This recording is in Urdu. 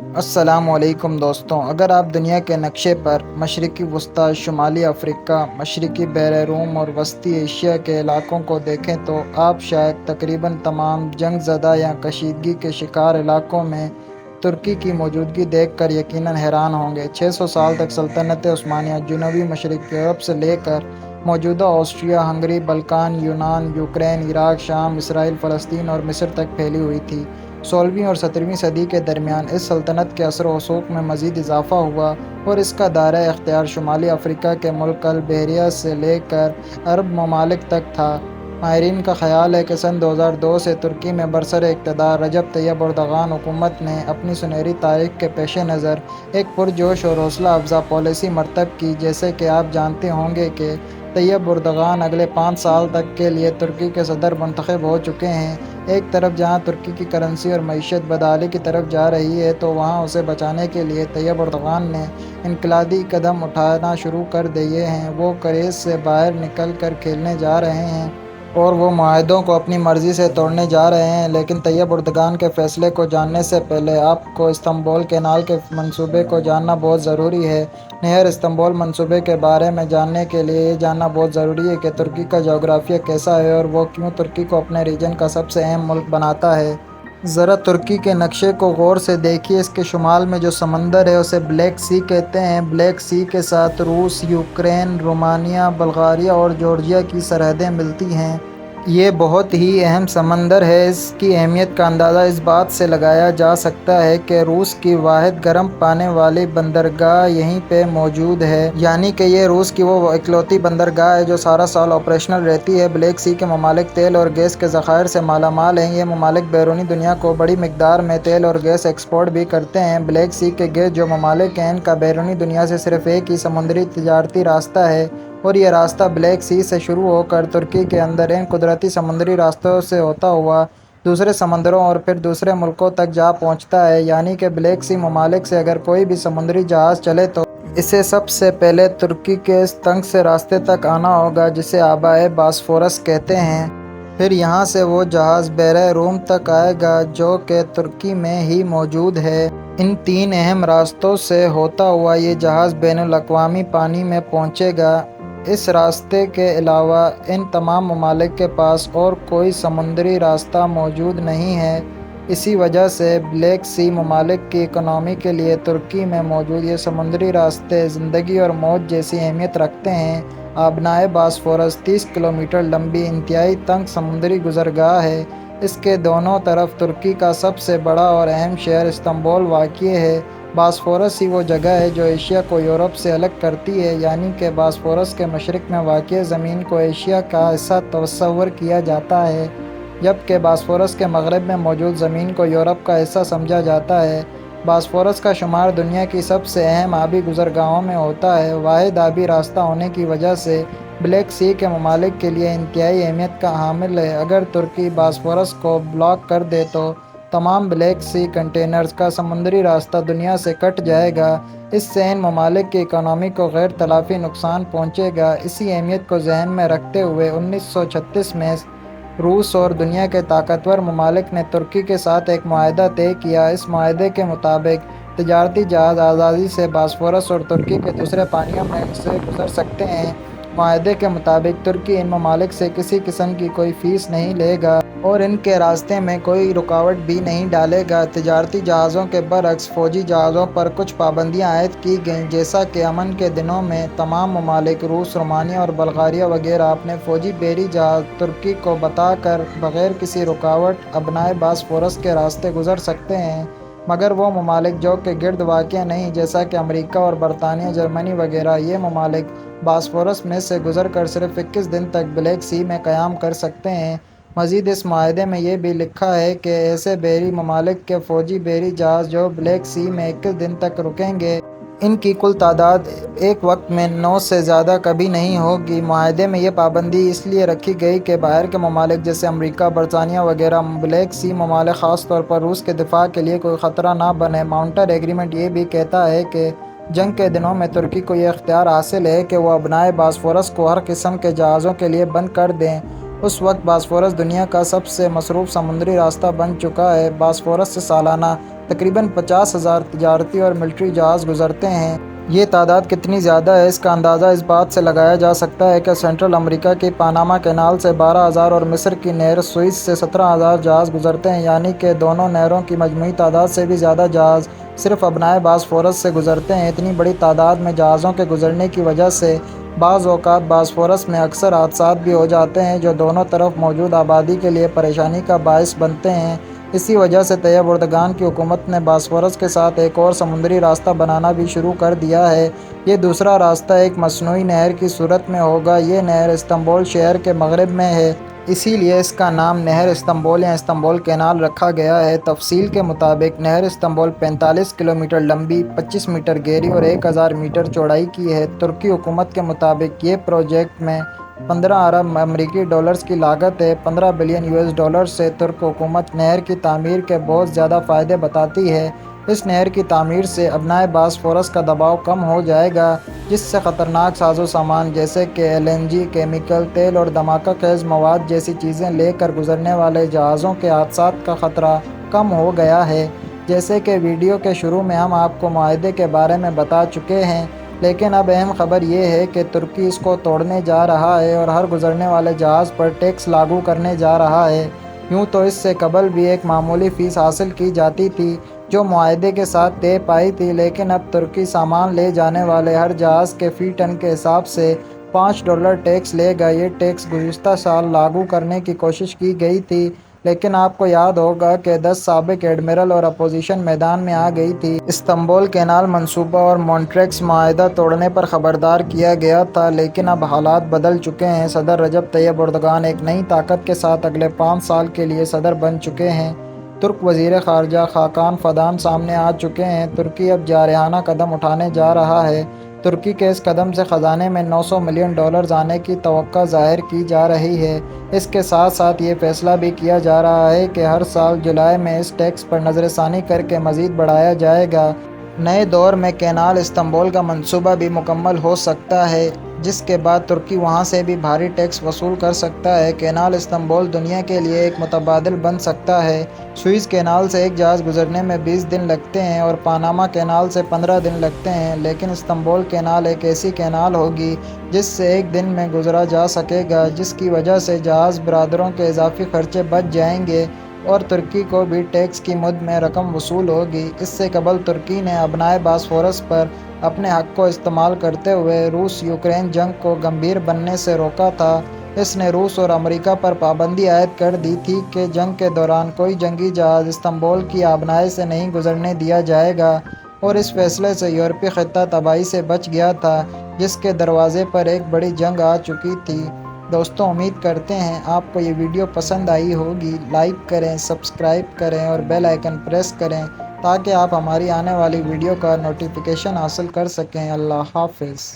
السلام علیکم دوستوں، اگر آپ دنیا کے نقشے پر مشرقی وسطی، شمالی افریقہ، مشرقی بحر روم اور وسطی ایشیا کے علاقوں کو دیکھیں تو آپ شاید تقریباً تمام جنگ زدہ یا کشیدگی کے شکار علاقوں میں ترکی کی موجودگی دیکھ کر یقیناً حیران ہوں گے۔ 600 سال تک سلطنت عثمانیہ جنوبی مشرق یورپ سے لے کر موجودہ آسٹریا ہنگری، بلقان، یونان، یوکرین، عراق، شام، اسرائیل، فلسطین اور مصر تک پھیلی ہوئی تھی۔ 16ویں اور 17ویں صدی کے درمیان اس سلطنت کے اثر و رسوخ میں مزید اضافہ ہوا اور اس کا دائرہ اختیار شمالی افریقہ کے ملک البحیرہ سے لے کر عرب ممالک تک تھا۔ ماہرین کا خیال ہے کہ سن 2002 سے ترکی میں برسر اقتدار رجب طیب اردوغان حکومت نے اپنی سنہری تاریخ کے پیش نظر ایک پرجوش اور حوصلہ افزا پالیسی مرتب کی، جیسے کہ آپ جانتے ہوں گے کہ طیب اردوغان اگلے 5 سال تک کے لیے ترکی کے صدر منتخب ہو چکے ہیں۔ ایک طرف جہاں ترکی کی کرنسی اور معیشت بدحالی کی طرف جا رہی ہے تو وہاں اسے بچانے کے لیے طیب اردوغان نے انقلابی قدم اٹھانا شروع کر دیے ہیں۔ وہ کریز سے باہر نکل کر کھیلنے جا رہے ہیں اور وہ معاہدوں کو اپنی مرضی سے توڑنے جا رہے ہیں۔ لیکن طیب اردوغان کے فیصلے کو جاننے سے پہلے آپ کو استنبول کینال کے منصوبے کو جاننا بہت ضروری ہے۔ نہر استنبول منصوبے کے بارے میں جاننے کے لیے یہ جاننا بہت ضروری ہے کہ ترکی کا جغرافیہ کیسا ہے اور وہ کیوں ترکی کو اپنے ریجن کا سب سے اہم ملک بناتا ہے۔ ذرا ترکی کے نقشے کو غور سے دیکھیے۔ اس کے شمال میں جو سمندر ہے اسے بلیک سی کہتے ہیں۔ بلیک سی کے ساتھ روس، یوکرین، رومانیہ، بلغاریہ اور جارجیا کی سرحدیں ملتی ہیں۔ یہ بہت ہی اہم سمندر ہے۔ اس کی اہمیت کا اندازہ اس بات سے لگایا جا سکتا ہے کہ روس کی واحد گرم پانے والی بندرگاہ یہیں پہ موجود ہے، یعنی کہ یہ روس کی وہ اکلوتی بندرگاہ ہے جو سارا سال آپریشنل رہتی ہے۔ بلیک سی کے ممالک تیل اور گیس کے ذخائر سے مالا مال ہیں۔ یہ ممالک بیرونی دنیا کو بڑی مقدار میں تیل اور گیس ایکسپورٹ بھی کرتے ہیں۔ بلیک سی کے گرد جو ممالک ہیں ان کا بیرونی دنیا سے صرف ایک ہی سمندری تجارتی راستہ ہے اور یہ راستہ بلیک سی سے شروع ہو کر ترکی کے اندر ان قدرتی سمندری راستوں سے ہوتا ہوا دوسرے سمندروں اور پھر دوسرے ملکوں تک جا پہنچتا ہے، یعنی کہ بلیک سی ممالک سے اگر کوئی بھی سمندری جہاز چلے تو اسے سب سے پہلے ترکی کے اس تنگ سے راستے تک آنا ہوگا جسے آبائے باسفورس کہتے ہیں۔ پھر یہاں سے وہ جہاز بحیرہ روم تک آئے گا جو کہ ترکی میں ہی موجود ہے۔ ان 3 اہم راستوں سے ہوتا ہوا یہ جہاز بین الاقوامی پانی میں پہنچے گا۔ اس راستے کے علاوہ ان تمام ممالک کے پاس اور کوئی سمندری راستہ موجود نہیں ہے۔ اسی وجہ سے بلیک سی ممالک کی اکنامی کے لیے ترکی میں موجود یہ سمندری راستے زندگی اور موت جیسی اہمیت رکھتے ہیں۔ آبنائے باسفورس 30 کلومیٹر لمبی انتہائی تنگ سمندری گزرگاہ ہے۔ اس کے دونوں طرف ترکی کا سب سے بڑا اور اہم شہر استنبول واقع ہے۔ باسفورس ہی وہ جگہ ہے جو ایشیا کو یورپ سے الگ کرتی ہے، یعنی کہ باسفورس کے مشرق میں واقع زمین کو ایشیا کا حصہ تصور کیا جاتا ہے، جبکہ باسفورس کے مغرب میں موجود زمین کو یورپ کا حصہ سمجھا جاتا ہے۔ باسفورس کا شمار دنیا کی سب سے اہم آبی گزرگاہوں میں ہوتا ہے۔ واحد آبی راستہ ہونے کی وجہ سے بلیک سی کے ممالک کے لیے انتہائی اہمیت کا حامل ہے۔ اگر ترکی باسفورس کو بلاک کر دے تو تمام بلیک سی کنٹینرز کا سمندری راستہ دنیا سے کٹ جائے گا۔ اس سے ان ممالک کی اکانومی کو غیر تلافی نقصان پہنچے گا۔ اسی اہمیت کو ذہن میں رکھتے ہوئے 1936 میں روس اور دنیا کے طاقتور ممالک نے ترکی کے ساتھ ایک معاہدہ طے کیا۔ اس معاہدے کے مطابق تجارتی جہاز آزادی سے باسفورس اور ترکی کے دوسرے پانیوں میں سے گزر سکتے ہیں۔ معاہدے کے مطابق ترکی ان ممالک سے کسی قسم کی کوئی فیس نہیں لے گا اور ان کے راستے میں کوئی رکاوٹ بھی نہیں ڈالے گا۔ تجارتی جہازوں کے برعکس فوجی جہازوں پر کچھ پابندیاں عائد کی گئیں، جیسا کہ امن کے دنوں میں تمام ممالک روس، رومانیہ اور بلغاریہ وغیرہ اپنے فوجی بحری جہاز ترکی کو بتا کر بغیر کسی رکاوٹ آبنائے باسفورس کے راستے گزر سکتے ہیں، مگر وہ ممالک جو کہ گرد واقع نہیں جیسا کہ امریکہ اور برطانیہ، جرمنی وغیرہ، یہ ممالک باسفورس میں سے گزر کر صرف 21 دن تک بلیک سی میں قیام کر سکتے ہیں۔ مزید اس معاہدے میں یہ بھی لکھا ہے کہ ایسے بحری ممالک کے فوجی بحری جہاز جو بلیک سی میں 21 دن تک رکیں گے، ان کی کل تعداد ایک وقت میں 9 سے زیادہ کبھی نہیں ہوگی۔ معاہدے میں یہ پابندی اس لیے رکھی گئی کہ باہر کے ممالک جیسے امریکہ، برطانیہ وغیرہ بلیک سی ممالک خاص طور پر روس کے دفاع کے لیے کوئی خطرہ نہ بنے۔ ماؤنٹر ایگریمنٹ یہ بھی کہتا ہے کہ جنگ کے دنوں میں ترکی کو یہ اختیار حاصل ہے کہ وہ آبنائے باسفورس کو ہر قسم کے جہازوں کے لیے بند کر دیں۔ اس وقت باسفورس دنیا کا سب سے مصروف سمندری راستہ بن چکا ہے۔ باسفورس سے سالانہ تقریباً 50,000 تجارتی اور ملٹری جہاز گزرتے ہیں۔ یہ تعداد کتنی زیادہ ہے، اس کا اندازہ اس بات سے لگایا جا سکتا ہے کہ سینٹرل امریکہ کی پاناما کینال سے 12,000 اور مصر کی نہر سوئس سے 17,000 جہاز گزرتے ہیں، یعنی کہ دونوں نہروں کی مجموعی تعداد سے بھی زیادہ جہاز صرف ابنائے باسفورس سے گزرتے ہیں۔ اتنی بڑی تعداد میں جہازوں کے گزرنے کی وجہ سے بعض اوقات باسفورس میں اکثر حادثات بھی ہو جاتے ہیں جو دونوں طرف موجود آبادی کے لیے پریشانی کا باعث بنتے ہیں۔ اسی وجہ سے طیب اردگان کی حکومت نے باسفورس کے ساتھ ایک اور سمندری راستہ بنانا بھی شروع کر دیا ہے۔ یہ دوسرا راستہ ایک مصنوعی نہر کی صورت میں ہوگا۔ یہ نہر استنبول شہر کے مغرب میں ہے، اسی لیے اس کا نام نہر استنبول یا استنبول کینال رکھا گیا ہے۔ تفصیل کے مطابق نہر استنبول 45 کلومیٹر لمبی، 25 میٹر گہری اور 1000 میٹر چوڑائی کی ہے۔ ترکی حکومت کے مطابق یہ پروجیکٹ میں 15 ارب امریکی ڈالرز کی لاگت ہے۔ 15 بلین US ڈالر سے ترک حکومت نہر کی تعمیر کے بہت زیادہ فائدے بتاتی ہے۔ اس نہر کی تعمیر سے ابنائے باسفورس کا دباؤ کم ہو جائے گا، جس سے خطرناک ساز و سامان جیسے کہ LNG، کیمیکل تیل اور دھماکہ خیز مواد جیسی چیزیں لے کر گزرنے والے جہازوں کے حادثات کا خطرہ کم ہو گیا ہے۔ جیسے کہ ویڈیو کے شروع میں ہم آپ کو معاہدے کے بارے میں بتا چکے ہیں، لیکن اب اہم خبر یہ ہے کہ ترکی اس کو توڑنے جا رہا ہے اور ہر گزرنے والے جہاز پر ٹیکس لاگو کرنے جا رہا ہے۔ یوں تو اس سے قبل بھی ایک معمولی فیس حاصل کی جاتی تھی جو معاہدے کے ساتھ طے پائی تھی، لیکن اب ترکی سامان لے جانے والے ہر جہاز کے فی ٹن کے حساب سے $5 ٹیکس لے گا۔ یہ ٹیکس گزشتہ سال لاگو کرنے کی کوشش کی گئی تھی، لیکن آپ کو یاد ہوگا کہ 10 سابق ایڈمرل اور اپوزیشن میدان میں آ گئی تھی۔ استنبول کینال منصوبہ اور مونٹریکس معاہدہ توڑنے پر خبردار کیا گیا تھا، لیکن اب حالات بدل چکے ہیں۔ صدر رجب طیب اردگان ایک نئی طاقت کے ساتھ اگلے 5 سال کے لیے صدر بن چکے ہیں۔ ترک وزیر خارجہ خاقان فدان سامنے آ چکے ہیں۔ ترکی اب جارحانہ قدم اٹھانے جا رہا ہے۔ ترکی کے اس قدم سے خزانے میں $900 ملین آنے کی توقع ظاہر کی جا رہی ہے۔ اس کے ساتھ ساتھ یہ فیصلہ بھی کیا جا رہا ہے کہ ہر سال جولائی میں اس ٹیکس پر نظر ثانی کر کے مزید بڑھایا جائے گا۔ نئے دور میں کینال استنبول کا منصوبہ بھی مکمل ہو سکتا ہے، جس کے بعد ترکی وہاں سے بھی بھاری ٹیکس وصول کر سکتا ہے۔ کینال استنبول دنیا کے لیے ایک متبادل بن سکتا ہے۔ سوئس کینال سے ایک جہاز گزرنے میں 20 دن لگتے ہیں اور پاناما کینال سے 15 دن لگتے ہیں، لیکن استنبول کینال ایک ایسی کینال ہوگی جس سے ایک دن میں گزرا جا سکے گا، جس کی وجہ سے جہاز برادروں کے اضافی خرچے بچ جائیں گے اور ترکی کو بھی ٹیکس کی مد میں رقم وصول ہوگی۔ اس سے قبل ترکی نے ابنائے باسفورس پر اپنے حق کو استعمال کرتے ہوئے روس یوکرین جنگ کو گمبھیر بننے سے روکا تھا۔ اس نے روس اور امریکہ پر پابندی عائد کر دی تھی کہ جنگ کے دوران کوئی جنگی جہاز استنبول کی آبنائے سے نہیں گزرنے دیا جائے گا، اور اس فیصلے سے یورپی خطہ تباہی سے بچ گیا تھا، جس کے دروازے پر ایک بڑی جنگ آ چکی تھی۔ دوستوں، امید کرتے ہیں آپ کو یہ ویڈیو پسند آئی ہوگی۔ لائک کریں، سبسکرائب کریں اور بیل آئیکن پریس کریں تاکہ آپ ہماری آنے والی ویڈیو کا نوٹیفیکیشن حاصل کر سکیں۔ اللہ حافظ۔